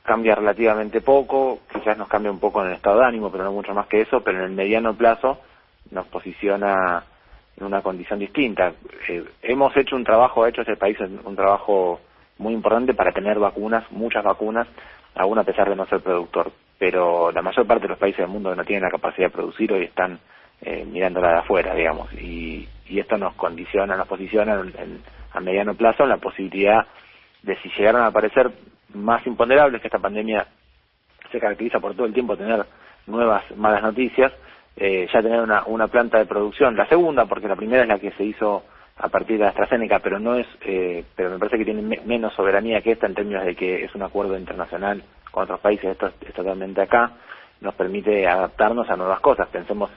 cambia relativamente poco, quizás nos cambia un poco en el estado de ánimo, pero no mucho más que eso, pero en el mediano plazo nos posiciona en una condición distinta. Hemos hecho un trabajo, ha hecho este país un trabajo muy importante para tener vacunas, muchas vacunas, aún a pesar de no ser productor, pero la mayor parte de los países del mundo que no tienen la capacidad de producir hoy están mirándola de afuera, digamos, y esto nos condiciona, nos posiciona a mediano plazo en la posibilidad de, si llegaran a aparecer más imponderables, que esta pandemia se caracteriza por todo el tiempo tener nuevas malas noticias, ya tener una planta de producción, la segunda, porque la primera es la que se hizo a partir de AstraZeneca, pero no es, pero me parece que tiene menos soberanía que esta en términos de que es un acuerdo internacional con otros países. Esto es totalmente acá, nos permite adaptarnos a nuevas cosas. Pensemos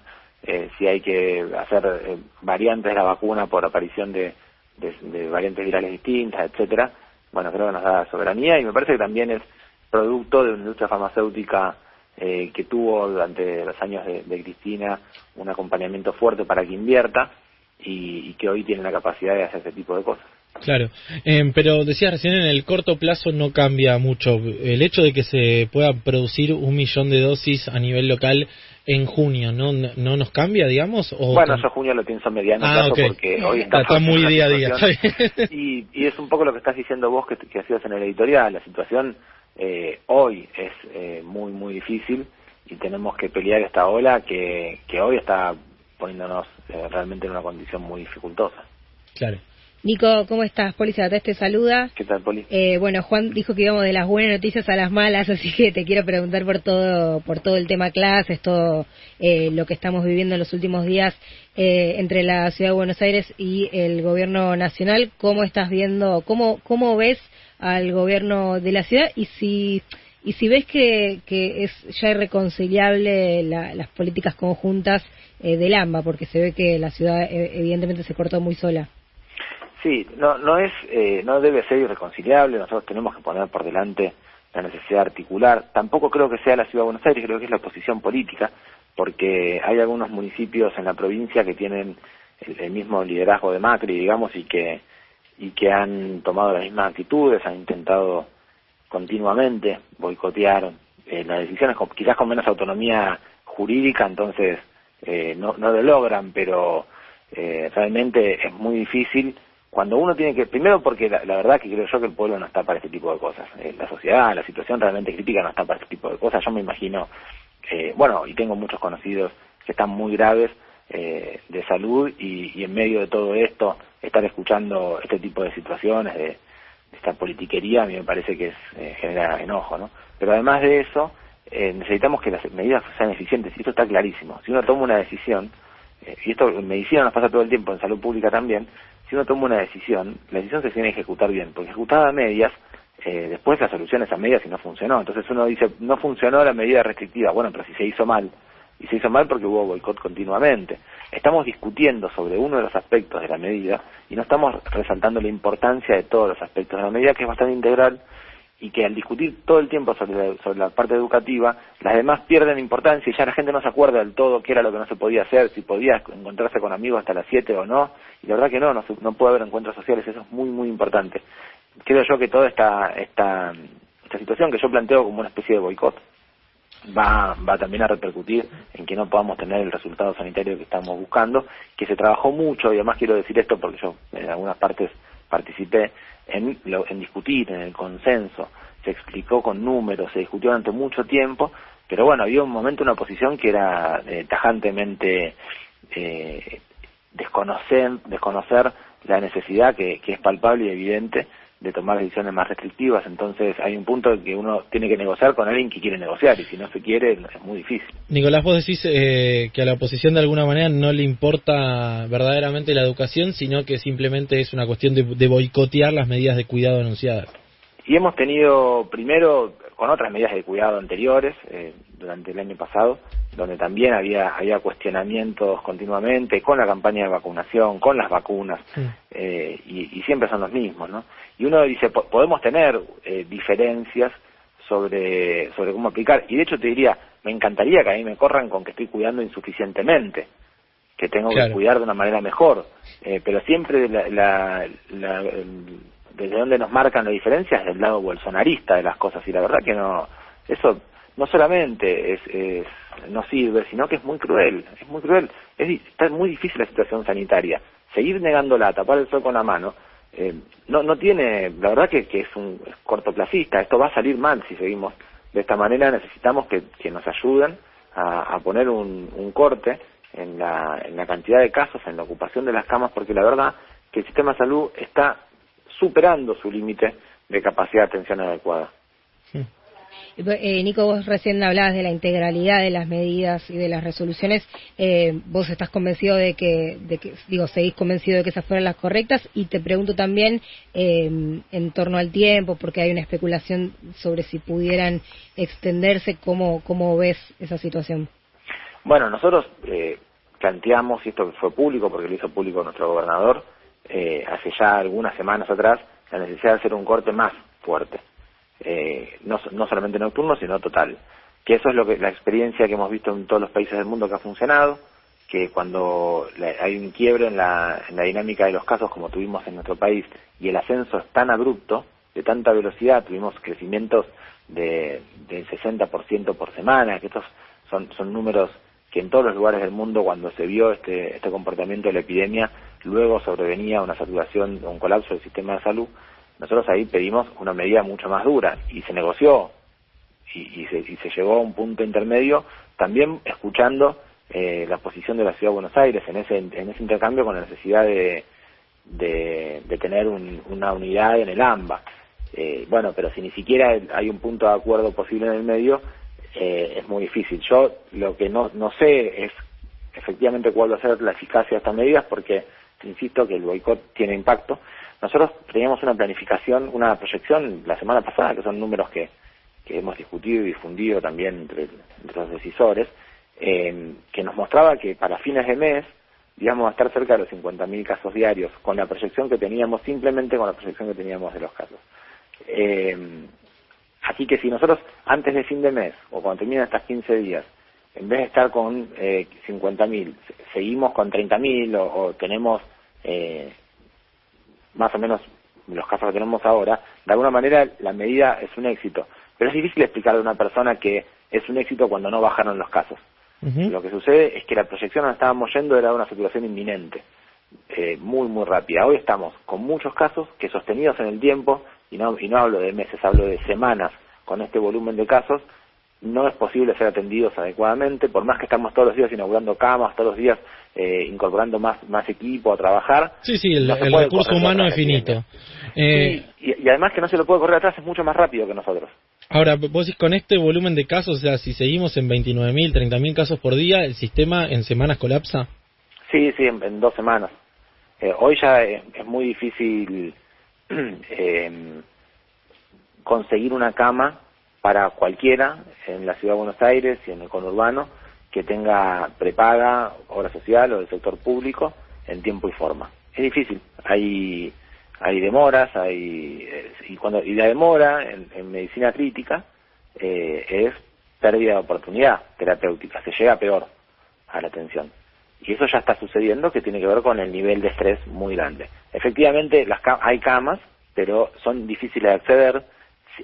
si hay que hacer variantes de la vacuna por aparición de variantes virales distintas, etcétera. Bueno, creo que nos da soberanía, y me parece que también es producto de una industria farmacéutica que tuvo durante los años de Cristina un acompañamiento fuerte para que invierta, y que hoy tiene la capacidad de hacer ese tipo de cosas. Claro, pero decías recién, en el corto plazo no cambia mucho. El hecho de que se pueda producir 1 millón de dosis a nivel local en junio, ¿no nos cambia, digamos? ¿O bueno, yo junio lo pienso mediano plazo, okay. Porque hoy está muy día a día. Y es un poco lo que estás diciendo vos, que hacías en el editorial. La situación hoy es muy difícil, y tenemos que pelear esta ola que hoy está poniéndonos realmente en una condición muy dificultosa. Claro. Nico, ¿cómo estás? Poli Sabatés te saluda. ¿Qué tal, Poli? Bueno, Juan dijo que íbamos de las buenas noticias a las malas, así que te quiero preguntar por todo el tema clases, todo lo que estamos viviendo en los últimos días entre la Ciudad de Buenos Aires y el Gobierno Nacional. ¿Cómo estás viendo, cómo ves al Gobierno de la ciudad, y si ves que es ya irreconciliable las políticas conjuntas del AMBA, porque se ve que la ciudad evidentemente se cortó muy sola? Sí, no debe ser irreconciliable. Nosotros tenemos que poner por delante la necesidad de articular. Tampoco creo que sea la Ciudad de Buenos Aires, creo que es la oposición política, porque hay algunos municipios en la provincia que tienen el mismo liderazgo de Macri, digamos, y que han tomado las mismas actitudes, han intentado continuamente boicotear las decisiones, quizás con menos autonomía jurídica, entonces no lo logran, pero realmente es muy difícil cuando uno tiene que, primero porque la verdad que creo yo que el pueblo no está para este tipo de cosas, la sociedad, la situación realmente crítica no está para este tipo de cosas. Yo me imagino, bueno, y tengo muchos conocidos que están muy graves de salud, y en medio de todo esto estar escuchando este tipo de situaciones, de esta politiquería, a mí me parece que genera enojo, ¿no? Pero además de eso, necesitamos que las medidas sean eficientes, y esto está clarísimo. Si uno toma una decisión, y esto en medicina nos pasa todo el tiempo, en salud pública también, si uno toma una decisión, la decisión se tiene que ejecutar bien, porque ejecutada a medias, después la solución es a medias y no funcionó. Entonces uno dice, no funcionó la medida restrictiva, bueno, pero si se hizo mal, y se hizo mal porque hubo boicot continuamente. Estamos discutiendo sobre uno de los aspectos de la medida, y no estamos resaltando la importancia de todos los aspectos de la medida, que es bastante integral, y que al discutir todo el tiempo sobre la parte educativa, las demás pierden importancia, y ya la gente no se acuerda del todo qué era lo que no se podía hacer, si podía encontrarse con amigos hasta las 7 o no, y la verdad que no puede haber encuentros sociales. Eso es muy importante. Creo yo que toda esta situación que yo planteo como una especie de boicot va también a repercutir en que no podamos tener el resultado sanitario que estamos buscando, que se trabajó mucho, y además quiero decir esto porque yo en algunas partes participé en discutir, en el consenso, se explicó con números, se discutió durante mucho tiempo, pero bueno, había un momento, una posición que era tajantemente desconocer la necesidad que es palpable y evidente de tomar decisiones más restrictivas. Entonces hay un punto en que uno tiene que negociar con alguien que quiere negociar, y si no se quiere es muy difícil. Nicolás, vos decís que a la oposición de alguna manera no le importa verdaderamente la educación, sino que simplemente es una cuestión de boicotear las medidas de cuidado anunciadas. Y hemos tenido, primero, con otras medidas de cuidado anteriores, durante el año pasado, donde también había cuestionamientos continuamente, con la campaña de vacunación, con las vacunas, sí. Y siempre son los mismos, ¿no? Y uno dice, podemos tener diferencias sobre cómo aplicar, y de hecho te diría, me encantaría que a mí me corran con que estoy cuidando insuficientemente, que tengo que cuidar de una manera mejor, pero siempre desde donde nos marcan las diferencias del lado bolsonarista de las cosas, y la verdad que no, eso no solamente no sirve, sino que es muy cruel, está muy difícil la situación sanitaria. Seguir negándola, tapar el sol con la mano, no tiene, la verdad que es cortoplacista. Esto va a salir mal si seguimos de esta manera. Necesitamos que nos ayuden a poner un corte en la cantidad de casos, en la ocupación de las camas, porque la verdad que el sistema de salud está superando su límite de capacidad de atención adecuada. Sí. Nico, vos recién hablabas de la integralidad de las medidas y de las resoluciones. Vos estás convencido de que seguís convencido de que esas fueran las correctas, y te pregunto también en torno al tiempo, porque hay una especulación sobre si pudieran extenderse. ¿Cómo ves esa situación? Bueno, nosotros planteamos, y esto fue público porque lo hizo público nuestro gobernador hace ya algunas semanas atrás, la necesidad de hacer un corte más fuerte. No solamente nocturno, sino total. Que eso es la experiencia que hemos visto en todos los países del mundo que ha funcionado, que cuando hay un quiebre en la dinámica de los casos, como tuvimos en nuestro país, y el ascenso es tan abrupto, de tanta velocidad, tuvimos crecimientos del 60% por semana, que estos son números que en todos los lugares del mundo, cuando se vio este comportamiento de la epidemia, luego sobrevenía una saturación, un colapso del sistema de salud. Nosotros ahí pedimos una medida mucho más dura, y se negoció, y se llegó a un punto intermedio, también escuchando la posición de la Ciudad de Buenos Aires en ese intercambio, con la necesidad de tener una unidad en el AMBA. Bueno, pero si ni siquiera hay un punto de acuerdo posible en el medio, es muy difícil. Yo lo que no sé es efectivamente cuál va a ser la eficacia de estas medidas, porque insisto que el boicot tiene impacto. Nosotros teníamos una planificación, una proyección la semana pasada, que son números que hemos discutido y difundido también entre los decisores, que nos mostraba que para fines de mes íbamos a estar cerca de los 50.000 casos diarios, con la proyección que teníamos, simplemente con la proyección que teníamos de los casos. Así que si nosotros antes de fin de mes, o cuando terminan estas 15 días, en vez de estar con 50.000, seguimos con 30.000 o tenemos más o menos los casos que tenemos ahora, de alguna manera la medida es un éxito. Pero es difícil explicarle a una persona que es un éxito cuando no bajaron los casos. Uh-huh. Lo que sucede es que la proyección donde estábamos yendo era una saturación inminente, muy, muy rápida. Hoy estamos con muchos casos que, sostenidos en el tiempo, y no hablo de meses, hablo de semanas, con este volumen de casos, no es posible ser atendidos adecuadamente, por más que estamos todos los días inaugurando camas, todos los días incorporando más equipo a trabajar. Sí, el recurso humano es finito. Y además que no se lo puede correr atrás, es mucho más rápido que nosotros. Ahora, vos decís, con este volumen de casos, o sea, si seguimos en 29.000, 30.000 casos por día, ¿el sistema en semanas colapsa? Sí, en 2 semanas. Hoy ya es muy difícil conseguir una cama para cualquiera en la Ciudad de Buenos Aires y en el conurbano que tenga prepaga, obra social o del sector público en tiempo y forma. Es difícil, hay demoras, y la demora en medicina crítica es pérdida de oportunidad terapéutica, se llega peor a la atención. Y eso ya está sucediendo, que tiene que ver con el nivel de estrés muy grande. Efectivamente, hay camas, pero son difíciles de acceder.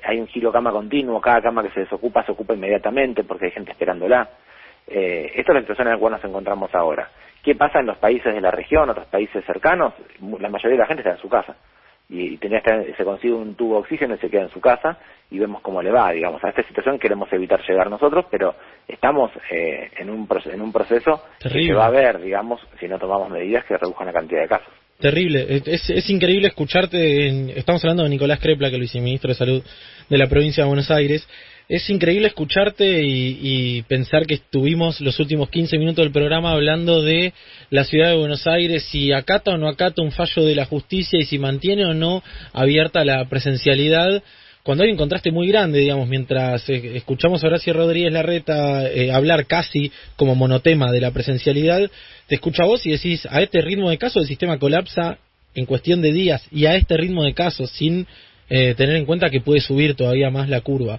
Hay un giro cama continuo, cada cama que se desocupa se ocupa inmediatamente porque hay gente esperándola. Esta es la situación en la cual nos encontramos ahora. ¿Qué pasa en los países de la región, otros países cercanos? La mayoría de la gente está en su casa y se consigue un tubo de oxígeno y se queda en su casa, y vemos cómo le va, digamos. A esta situación queremos evitar llegar nosotros, pero estamos en un proceso terrible, que se va a ver, digamos, si no tomamos medidas que reduzcan la cantidad de casos. Terrible, es increíble escucharte. Estamos hablando de Nicolás Crepla, que es el viceministro de Salud de la provincia de Buenos Aires. Es increíble escucharte y pensar que estuvimos los últimos 15 minutos del programa hablando de la ciudad de Buenos Aires, si acata o no acata un fallo de la justicia y si mantiene o no abierta la presencialidad, cuando hay un contraste muy grande, digamos, mientras escuchamos a Horacio Rodríguez Larreta hablar casi como monotema de la presencialidad, te escucho a vos y decís, a este ritmo de casos el sistema colapsa en cuestión de días, y a este ritmo de casos, sin tener en cuenta que puede subir todavía más la curva.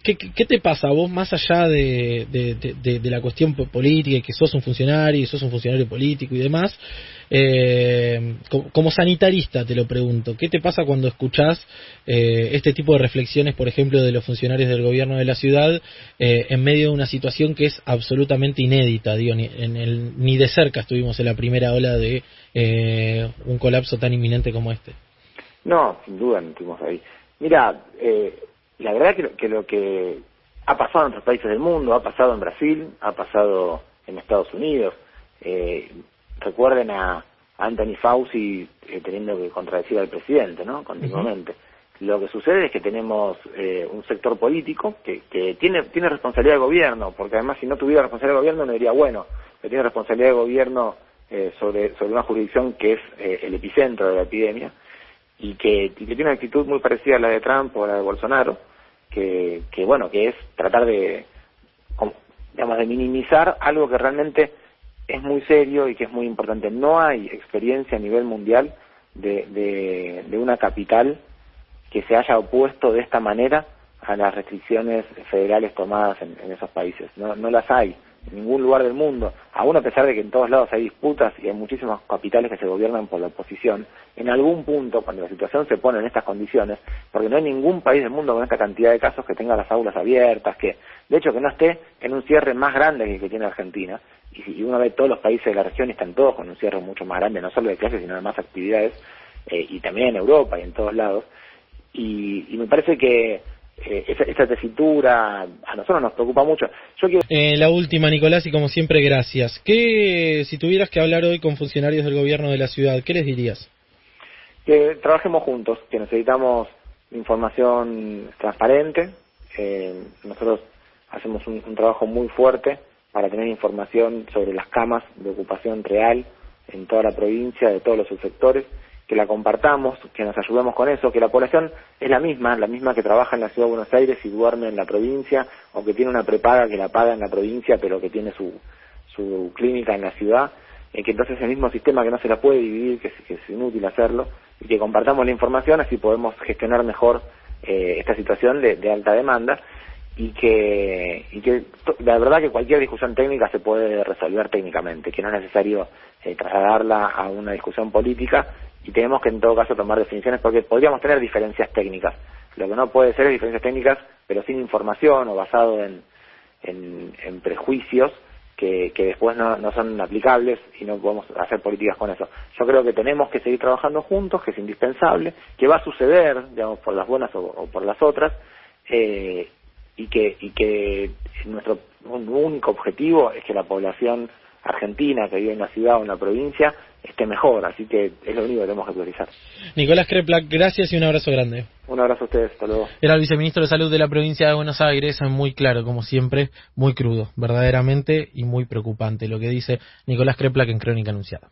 ¿qué te pasa a vos, más allá de la cuestión política y que sos un funcionario político y demás? Como sanitarista te lo pregunto, ¿qué te pasa cuando escuchás este tipo de reflexiones, por ejemplo, de los funcionarios del gobierno de la ciudad en medio de una situación que es absolutamente inédita? Digo, ni de cerca estuvimos en la primera ola de un colapso tan inminente como este. No, sin duda no estuvimos ahí. Mira, la verdad que lo que ha pasado en otros países del mundo, ha pasado en Brasil, ha pasado en Estados Unidos. Recuerden a Anthony Fauci teniendo que contradecir al presidente, ¿no? Continuamente. Lo que sucede es que tenemos un sector político que tiene responsabilidad de gobierno, porque además si no tuviera responsabilidad de gobierno no diría bueno, pero tiene responsabilidad de gobierno sobre una jurisdicción que es el epicentro de la epidemia, y que tiene una actitud muy parecida a la de Trump o a la de Bolsonaro, que es tratar de minimizar algo que realmente es muy serio y que es muy importante. No hay experiencia a nivel mundial de una capital que se haya opuesto de esta manera a las restricciones federales tomadas en esos países. No las hay en ningún lugar del mundo, aún a pesar de que en todos lados hay disputas y hay muchísimas capitales que se gobiernan por la oposición. En algún punto, cuando la situación se pone en estas condiciones, porque no hay ningún país del mundo con esta cantidad de casos que tenga las aulas abiertas, que de hecho que no esté en un cierre más grande que el que tiene Argentina, y si uno ve todos los países de la región están todos con un cierre mucho más grande, no solo de clases sino de más actividades, y también en Europa y en todos lados, y me parece que esa tesitura a nosotros nos preocupa mucho. La última, Nicolás, y como siempre, gracias. Si tuvieras que hablar hoy con funcionarios del gobierno de la ciudad, ¿qué les dirías? Que trabajemos juntos, que necesitamos información transparente. Nosotros hacemos un trabajo muy fuerte para tener información sobre las camas de ocupación real en toda la provincia, de todos los subsectores, que la compartamos, que nos ayudemos con eso, que la población es la misma que trabaja en la Ciudad de Buenos Aires y duerme en la provincia, o que tiene una prepaga que la paga en la provincia, pero que tiene su clínica en la ciudad, que entonces es el mismo sistema que no se la puede dividir, que es inútil hacerlo, y que compartamos la información, así podemos gestionar mejor esta situación de alta demanda, y que la verdad que cualquier discusión técnica se puede resolver técnicamente, que no es necesario trasladarla a una discusión política, y tenemos que en todo caso tomar definiciones, porque podríamos tener diferencias técnicas. Lo que no puede ser es diferencias técnicas pero sin información o basado en prejuicios que después no son aplicables y no podemos hacer políticas con eso. Yo creo que tenemos que seguir trabajando juntos, que es indispensable, que va a suceder, digamos, por las buenas o por las otras, y que nuestro único objetivo es que la población argentina que vive en la ciudad o en la provincia esté mejor, así que es lo único que tenemos que priorizar. Nicolás Kreplak, gracias y un abrazo grande. Un abrazo a ustedes, hasta luego. Era el viceministro de Salud de la provincia de Buenos Aires, muy claro, como siempre, muy crudo, verdaderamente, y muy preocupante lo que dice Nicolás Kreplak en Crónica Anunciada.